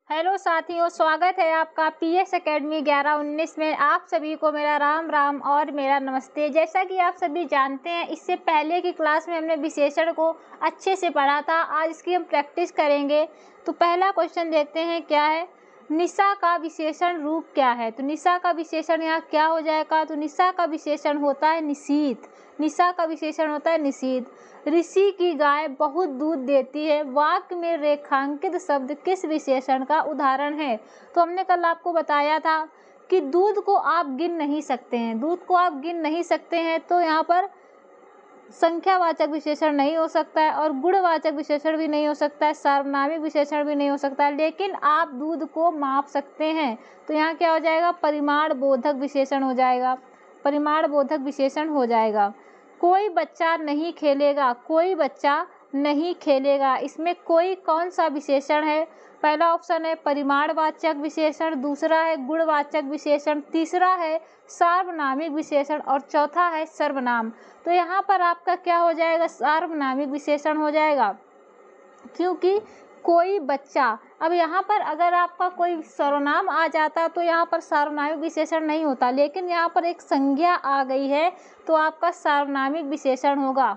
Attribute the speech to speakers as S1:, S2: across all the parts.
S1: Hello साथियों, स्वागत है आपका पीएस एकेडमी 11-19 में। आप सभी को मेरा राम राम और मेरा नमस्ते। जैसा कि आप सभी जानते हैं, इससे पहले की क्लास में हमने विशेषण को अच्छे से पढ़ा था। आज इसकी हम प्रैक्टिस करेंगे। तो पहला क्वेश्चन देखते हैं क्या है। निशा का विशेषण रूप क्या है। तो निशा का विशेषण यहाँ क्या हो जाएगा। तो निशा का विशेषण होता है निशीथ। निशा का विशेषण होता है निशीथ। ऋषि की गाय बहुत दूध देती है। वाक्य में रेखांकित शब्द किस विशेषण का उदाहरण है। तो हमने कल आपको बताया था कि दूध को आप गिन नहीं सकते हैं। दूध को आप गिन नहीं सकते हैं तो यहाँ पर संख्यावाचक विशेषण नहीं हो सकता है और गुणवाचक विशेषण भी नहीं हो सकता है, सार्वनामिक विशेषण भी नहीं हो सकता है, लेकिन आप दूध को माप सकते हैं। तो यहाँ क्या हो जाएगा, परिमाण बोधक विशेषण हो जाएगा। परिमाण बोधक विशेषण हो जाएगा। कोई बच्चा नहीं खेलेगा। कोई बच्चा नहीं खेलेगा, इसमें कोई कौन सा विशेषण है। पहला ऑप्शन है परिमाणवाचक विशेषण, दूसरा है गुणवाचक विशेषण, तीसरा है सार्वनामिक विशेषण और चौथा है सर्वनाम। तो यहाँ पर आपका क्या हो जाएगा, सार्वनामिक विशेषण हो जाएगा, क्योंकि कोई बच्चा। अब यहाँ पर अगर आपका कोई सर्वनाम आ जाता तो यहाँ पर सार्वनामिक विशेषण नहीं होता, लेकिन यहाँ पर एक संज्ञा आ गई है तो आपका सार्वनामिक विशेषण होगा।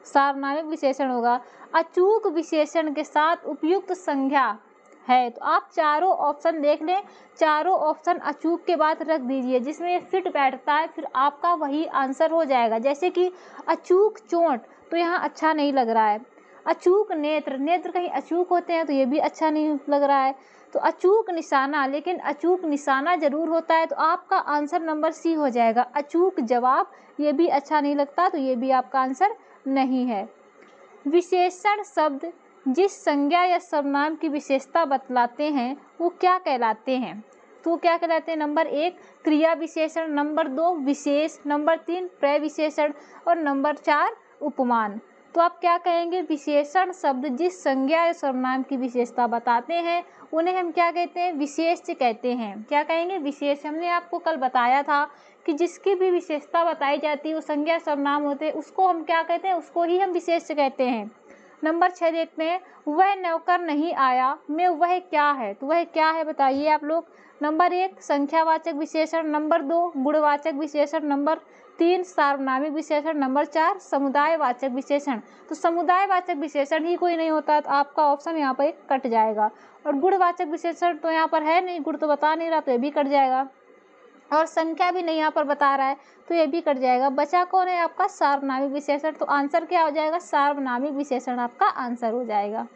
S1: सार्वनामिक विशेषण होगा। अचूक विशेषण के साथ उपयुक्त संज्ञा है। तो आप चारों ऑप्शन देख लें, चारों ऑप्शन अचूक के बाद रख दीजिए, जिसमें ये फिट बैठता है फिर आपका वही आंसर हो जाएगा। जैसे कि अचूक चोट, तो यहाँ अच्छा नहीं लग रहा है। अचूक नेत्र, नेत्र कहीं अचूक होते हैं तो ये भी अच्छा नहीं लग रहा है। तो अचूक निशाना, लेकिन अचूक निशाना जरूर होता है, तो आपका आंसर नंबर सी हो जाएगा। अचूक जवाब, ये भी अच्छा नहीं लगता, तो ये भी आपका आंसर नहीं है। विशेषण शब्द जिस संज्ञा या सर्वनाम की विशेषता बतलाते हैं वो क्या कहलाते हैं। तो क्या कहलाते हैं। नंबर 1 क्रिया विशेषण, नंबर 2 विशेष, नंबर 3 प्रविशेषण और नंबर 4 उपमान। तो आप क्या कहेंगे, विशेषण शब्द जिस संज्ञा या सर्वनाम की विशेषता बताते हैं उन्हें हम क्या कहते हैं, विशेष कहते हैं। क्या कहेंगे, विशेष। हमने आपको कल बताया था कि जिसकी भी विशेषता बताई जाती है वो संज्ञा सर्वनाम होते हैं, उसको हम क्या कहते हैं, उसको ही हम विशेष कहते हैं। नंबर 6 देखते हैं, वह नौकर नहीं आया में वह क्या है। तो वह क्या है बताइए आप लोग। नंबर 1 संख्यावाचक विशेषण, नंबर 2 गुणवाचक विशेषण, नंबर 3 सार्वनामिक विशेषण, नंबर 4 समुदायवाचक विशेषण। तो समुदायवाचक विशेषण ही कोई नहीं होता तो आपका ऑप्शन यहाँ पर कट जाएगा। और गुणवाचक विशेषण तो यहाँ पर है नहीं, गुण तो बता नहीं रहा तो ये भी कट जाएगा। और संख्या भी नहीं यहाँ पर बता रहा है तो ये भी कट जाएगा। बचा कौन है आपका, सार्वनामिक विशेषण। तो आंसर क्या हो जाएगा, सार्वनामिक विशेषण आपका आंसर हो जाएगा।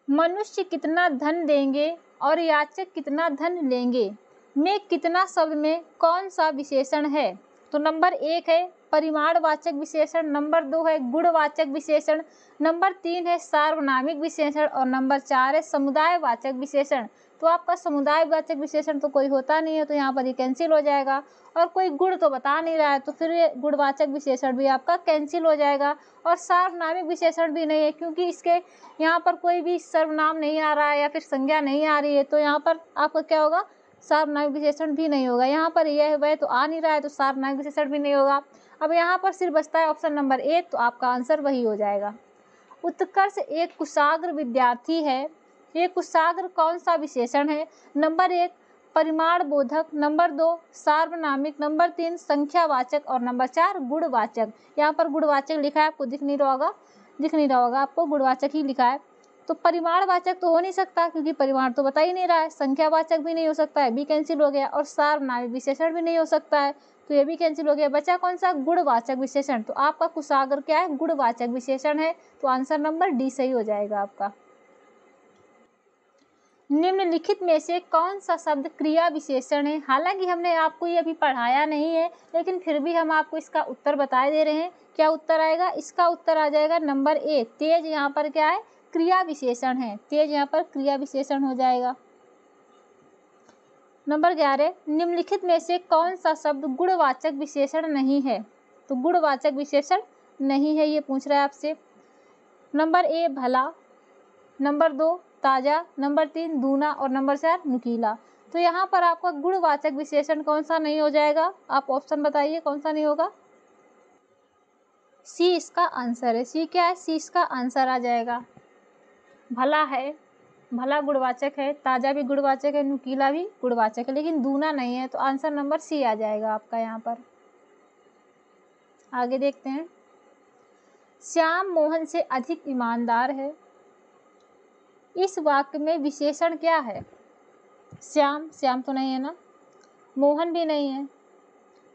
S1: मनुष्य कितना धन देंगे और याचक कितना धन लेंगे में कितना शब्द में कौन सा विशेषण है। तो नंबर 1 है परिमाणवाचक विशेषण, नंबर 2 है गुणवाचक विशेषण, नंबर 3 है सार्वनामिक विशेषण और नंबर 4 है समुदायवाचक विशेषण। तो आपका समुदायवाचक विशेषण तो कोई होता नहीं है तो यहाँ पर ये कैंसिल हो जाएगा। और कोई गुण तो बता नहीं रहा है तो फिर ये गुणवाचक विशेषण भी आपका कैंसिल हो जाएगा। और सार्वनामिक विशेषण भी नहीं है, क्योंकि इसके यहाँ पर कोई भी सर्वनाम नहीं आ रहा है या फिर संज्ञा नहीं आ रही है, तो यहाँ पर आपका क्या होगा, सार्वनामिक विशेषण भी नहीं होगा। यहाँ पर यह वह तो आ नहीं रहा है तो सार्वनामिक विशेषण भी नहीं होगा। अब यहाँ पर सिर्फ बचता है ऑप्शन नंबर 1, तो आपका आंसर वही हो जाएगा। उत्कर्ष एक कुशाग्र विद्यार्थी है। ये कुशाग्र कौन सा विशेषण है। नंबर 1 परिमाण बोधक, नंबर 2 सार्वनामिक, नंबर 3 संख्यावाचक और नंबर 4 गुणवाचक। यहाँ पर गुणवाचक लिखा है, आपको दिख नहीं रहा होगा, आपको गुणवाचक ही लिखा है। तो परिमाणवाचक तो हो नहीं सकता क्योंकि परिमाण तो बता ही नहीं रहा है। संख्यावाचक भी नहीं हो सकता है, भी कैंसिल हो गया। और सार्वनामिक विशेषण भी नहीं हो सकता है तो ये भी कैंसिल हो गया। बचा कौन सा, गुणवाचक विशेषण। तो आपका कुशाग्र क्या है, गुणवाचक विशेषण है। तो आंसर नंबर डी सही हो जाएगा आपका। निम्नलिखित में से कौन सा शब्द क्रिया विशेषण है। हालांकि हमने आपको ये अभी पढ़ाया नहीं है, लेकिन फिर भी हम आपको इसका उत्तर बता दे रहे हैं। क्या उत्तर आएगा, इसका उत्तर आ जाएगा नंबर 1 तेज। यहाँ पर क्या है, क्रिया विशेषण है। तेज यहाँ पर क्रिया विशेषण हो जाएगा। नंबर 11 निम्नलिखित में से कौन सा शब्द गुणवाचक विशेषण नहीं है। तो गुणवाचक विशेषण नहीं है ये पूछ रहा है आपसे। नंबर ए भला, नंबर 2 ताजा, नंबर 3 दूना और नंबर 4 नुकीला। तो यहाँ पर आपका गुणवाचक विशेषण कौन सा नहीं हो जाएगा, आप ऑप्शन बताइए कौन सा नहीं होगा। सी इसका आंसर है। सी क्या है, सी इसका आंसर आ जाएगा। भला है, भला गुणवाचक है, ताज़ा भी गुणवाचक है, नुकीला भी गुणवाचक है, लेकिन दूना नहीं है, तो आंसर नंबर सी आ जाएगा आपका यहाँ पर। आगे देखते हैं। श्याम मोहन से अधिक ईमानदार है। इस वाक्य में विशेषण क्या है? श्याम, श्याम तो नहीं है ना, मोहन भी नहीं है,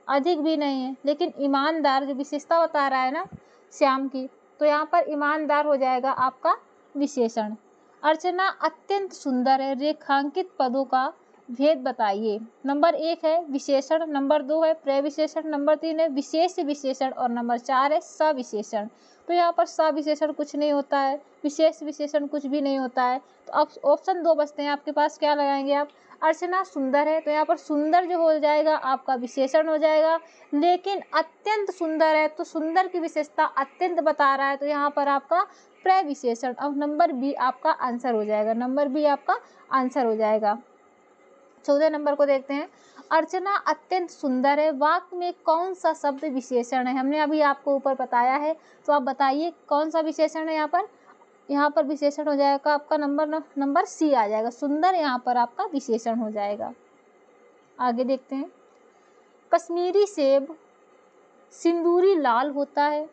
S1: अधिक भी नहीं है, लेकिन ईमानदार जो विशेषता बता रहा है ना श्याम की, तो यहाँ पर ईमानदार हो जाएगा आपका विशेषण। अर्चना अत्यंत सुंदर है, रेखांकित पदों का भेद बताइए। नंबर 1 है विशेषण, नंबर 2 है प्रविशेषण, नंबर 3 है विशेष विशेषण और नंबर 4 है सविशेषण। तो यहाँ पर सविशेषण कुछ नहीं होता है, विशेष विशेषण कुछ भी नहीं होता है, तो अब ऑप्शन 2 बचते हैं आपके पास। क्या लगाएंगे आप? अर्चना सुंदर है, तो यहाँ पर सुंदर जो हो जाएगा आपका विशेषण हो जाएगा, लेकिन अत्यंत सुंदर है, तो सुंदर की विशेषता अत्यंत बता रहा है, तो यहाँ पर आपका प्रविशेषण। अब नंबर बी आपका आंसर हो जाएगा, नंबर बी आपका आंसर हो जाएगा। 14 नंबर को देखते हैं। अर्चना अत्यंत सुंदर है, वाक्य में कौन सा शब्द विशेषण है? हमने अभी आपको ऊपर बताया है, तो आप बताइए कौन सा विशेषण है यहाँ पर? यहाँ पर विशेषण हो जाएगा आपका नंबर सी आ जाएगा, सुंदर यहाँ पर आपका विशेषण हो जाएगा। आगे देखते हैं। कश्मीरी सेब सिंदूरी लाल होता है,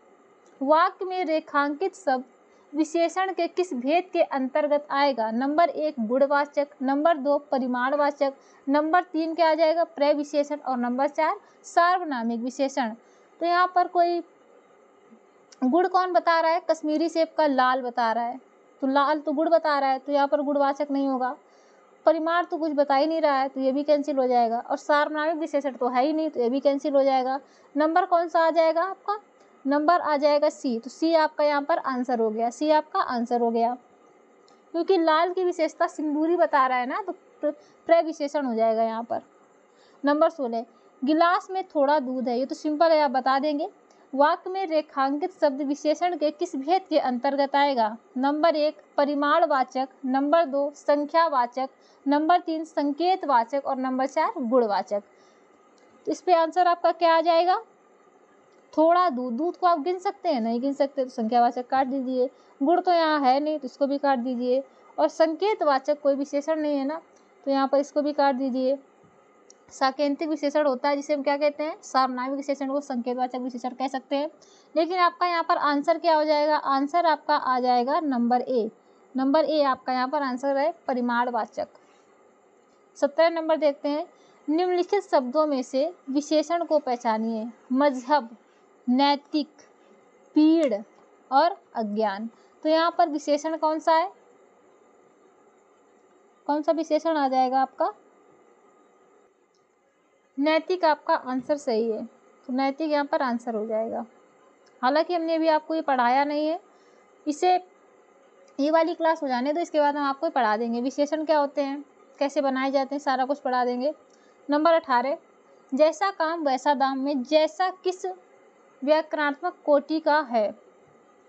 S1: वाक्य में रेखांकित शब्द विशेषण के किस भेद के अंतर्गत आएगा? नंबर 1 गुणवाचक, नंबर 2 परिमाणवाचक, नंबर 3 क्या आ जाएगा? प्रविशेषण और नंबर 4 सार्वनामिक विशेषण। तो यहाँ पर कोई गुण कौन बता रहा है? कश्मीरी सेब का लाल बता रहा है, तो लाल तो गुण बता रहा है, तो यहाँ पर गुणवाचक नहीं होगा। परिमाण तो कुछ बता ही नहीं रहा है, तो ये भी कैंसिल हो जाएगा, और सार्वनामिक विशेषण तो है ही नहीं, तो ये भी कैंसिल हो जाएगा। नंबर कौन सा आ जाएगा आपका? नंबर आ जाएगा सी, तो सी आपका यहाँ पर आंसर हो गया, सी आपका आंसर हो गया, क्योंकि लाल की विशेषता सिंदूरी बता रहा है ना, तो प्रविशेषण हो जाएगा यहाँ पर। नंबर 16 गिलास में थोड़ा दूध है, ये तो सिंपल है, आप बता देंगे। वाक्य में रेखांकित शब्द विशेषण के किस भेद के अंतर्गत आएगा? नंबर 1 परिमाणवाचक, नंबर 2 संख्यावाचक, नंबर 3 संकेतवाचक और नंबर 4 गुणवाचक। तो इस पे आंसर आपका क्या आ जाएगा? थोड़ा दूध, दूध को आप गिन सकते हैं? नहीं गिन सकते, तो संख्यावाचक काट दीजिए। गुण तो यहाँ है नहीं, तो इसको भी काट दीजिए, और संकेतवाचक कोई विशेषण नहीं है ना, तो यहाँ पर इसको भी काट दीजिए। साकेंतिक विशेषण होता है जिसे हम क्या कहते हैं? सार्वनामिक विशेषण को संकेतवाचक विशेषण कह सकते हैं। लेकिन आपका यहाँ पर आंसर क्या हो जाएगा? आंसर आपका आ जाएगा नंबर ए, नंबर ए आपका यहाँ पर आंसर है परिमाणवाचक। 17 नंबर देखते हैं। निम्नलिखित शब्दों में से विशेषण को पहचानिए। मजहब, नैतिक, पीड़ और अज्ञान। तो यहाँ पर विशेषण कौन सा है? कौन सा विशेषण आ जाएगा आपका? नैतिक आपका आंसर सही है, तो नैतिक यहाँ पर आंसर हो जाएगा। हालांकि हमने अभी आपको ये पढ़ाया नहीं है, इसे ये वाली क्लास हो जाने तो इसके बाद हम आपको पढ़ा देंगे विशेषण क्या होते हैं, कैसे बनाए जाते हैं, सारा कुछ पढ़ा देंगे। नंबर 18 जैसा काम वैसा दाम में जैसा किस व्याकरणात्मक कोटि का है?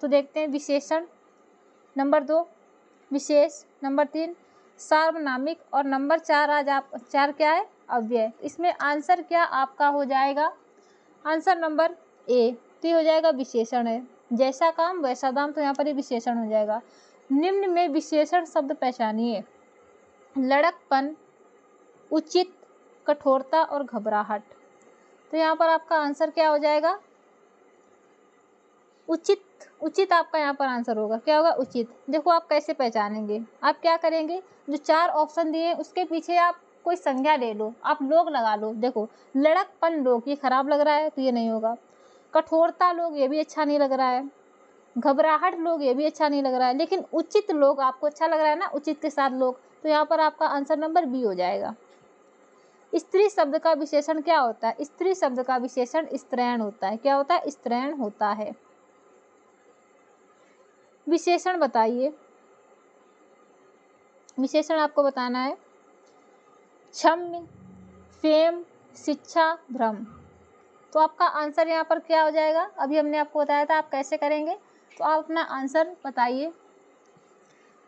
S1: तो देखते हैं विशेषण, नंबर 2 विशेष, नंबर 3 सार्वनामिक और नंबर 4 आज आप 4 क्या है? अव्यय। इसमें आंसर क्या आपका हो जाएगा? आंसर नंबर ए, तो ये हो जाएगा विशेषण है। जैसा काम वैसा दाम, तो यहाँ पर ये विशेषण हो जाएगा। निम्न में विशेषण शब्द पहचानिए। लड़कपन, उचित, कठोरता और घबराहट। तो यहाँ पर आपका आंसर क्या हो जाएगा? उचित, उचित आपका यहाँ पर आंसर होगा। क्या होगा? उचित। देखो आप कैसे पहचानेंगे, आप क्या करेंगे, जो 4 ऑप्शन दिए उसके पीछे आप कोई संज्ञा ले लो, आप लोग लगा लो। देखो लड़कपन लोग, ये खराब लग रहा है तो ये नहीं होगा। कठोरता लोग, ये भी अच्छा नहीं लग रहा है। घबराहट लोग, ये भी अच्छा नहीं लग रहा है। लेकिन उचित लोग आपको अच्छा लग रहा है ना, उचित के साथ लोग, तो यहाँ पर आपका आंसर नंबर बी हो जाएगा। स्त्री शब्द का विशेषण क्या होता है? स्त्री शब्द का विशेषण स्त्रैण होता है। क्या होता है? स्त्रैण होता है। विशेषण बताइए, विशेषण आपको बताना है। क्षम्य, फेम, शिक्षा, भ्रम। तो आपका आंसर यहाँ पर क्या हो जाएगा? अभी हमने आपको बताया था आप कैसे करेंगे, तो आप अपना आंसर बताइए।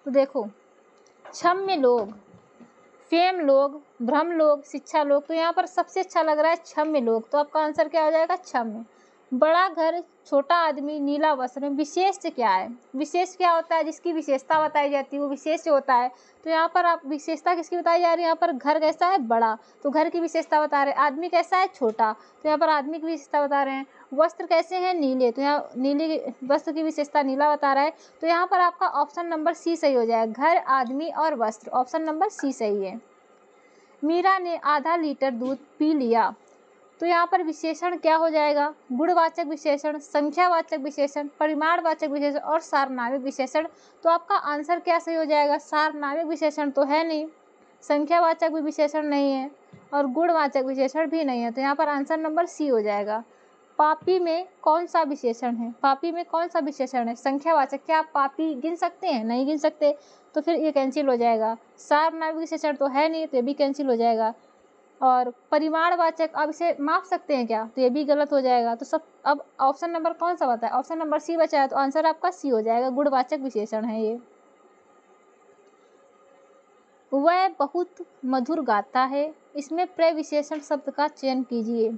S1: तो देखो क्षम्य लोग, फेम लोग, भ्रम लोग, शिक्षा लोग, तो यहाँ पर सबसे अच्छा लग रहा है क्षम्य लोग, तो आपका आंसर क्या हो जाएगा? क्षम्य। बड़ा घर, छोटा आदमी, नीला वस्त्र में विशेष क्या है? विशेष क्या होता है? जिसकी विशेषता बताई जाती है वो विशेष होता है। तो यहाँ पर आप विशेषता किसकी बताई जा रही है? यहाँ पर घर कैसा है? बड़ा, तो घर की विशेषता बता रहे हैं। आदमी कैसा है? छोटा, तो यहाँ पर आदमी की विशेषता बता रहे हैं। वस्त्र कैसे हैं? नीले, तो यहाँ नीले वस्त्र की विशेषता नीला बता रहा है। तो यहाँ पर आपका ऑप्शन नंबर सी सही हो जाएगा, घर, आदमी और वस्त्र। ऑप्शन नंबर सी सही है। मीरा ने आधा लीटर दूध पी लिया, तो यहाँ पर विशेषण क्या हो जाएगा? गुणवाचक विशेषण, संख्यावाचक विशेषण, परिमाणवाचक विशेषण और सार्वनामिक विशेषण। तो आपका आंसर क्या सही हो जाएगा? सार्वनामिक विशेषण तो है नहीं, संख्यावाचक भी विशेषण नहीं है और गुणवाचक विशेषण भी नहीं है। तो यहाँ पर आंसर नंबर सी हो जाएगा। पापी में कौन सा विशेषण है? पापी में कौन सा विशेषण है? संख्यावाचक। क्या आप पापी गिन सकते हैं? नहीं गिन सकते, तो फिर ये कैंसिल हो जाएगा। सार्वनामिक विशेषण तो है नहीं, तो ये भी कैंसिल हो जाएगा। और परिमाणवाचक, आप इसे माप सकते हैं क्या? तो ये भी गलत हो जाएगा। तो सब अब ऑप्शन नंबर कौन सा बता है? ऑप्शन नंबर सी बचा है, तो आंसर आपका सी हो जाएगा। गुणवाचक विशेषण है ये। वह बहुत मधुर गाता है, इसमें प्रविशेषण शब्द का चयन कीजिए।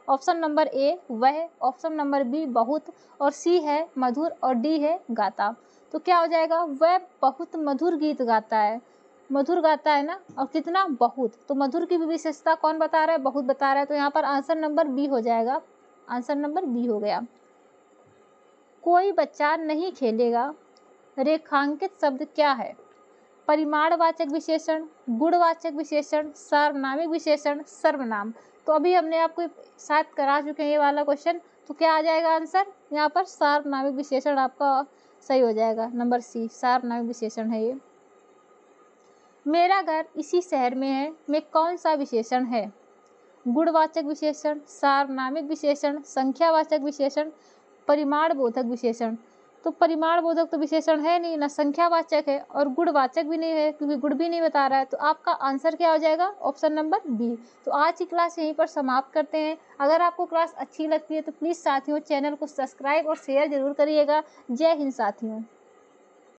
S1: ऑप्शन नंबर ए वह, ऑप्शन नंबर बी बहुत, और सी है मधुर और डी है गाता। तो क्या हो जाएगा? वह बहुत मधुर गीत गाता है। मधुर गाता है ना, और कितना? बहुत। तो मधुर की विशेषता कौन बता रहा है? बहुत बता रहा है। तो यहाँ पर आंसर नंबर बी हो जाएगा। आंसर नंबर बी हो गया। कोई बच्चा नहीं खेलेगा, रेखांकित शब्द क्या है? परिमाणवाचक विशेषण, गुणवाचक विशेषण, सार्वनामिक विशेषण, सर्वनाम। तो अभी हमने आपको शायद करा चुके हैं ये वाला क्वेश्चन। तो क्या आ जाएगा आंसर? यहाँ पर सार्वनामिक विशेषण आपका सही हो जाएगा। नंबर सी सार्वनामिक विशेषण है ये। मेरा घर इसी शहर में है, में कौन सा विशेषण है? गुणवाचक विशेषण, सार्वनामिक विशेषण, संख्यावाचक विशेषण, परिमाणबोधक विशेषण। तो परिमाणबोधक तो विशेषण है नहीं, ना संख्यावाचक है और गुणवाचक भी नहीं है, क्योंकि गुण भी नहीं बता रहा है। तो आपका आंसर क्या हो जाएगा? Option number B. तो आज की क्लास यहीं पर समाप्त करते हैं। अगर आपको क्लास अच्छी लगती है तो प्लीज़ साथियों चैनल को सब्सक्राइब और शेयर जरूर करिएगा। जय हिंद साथियों।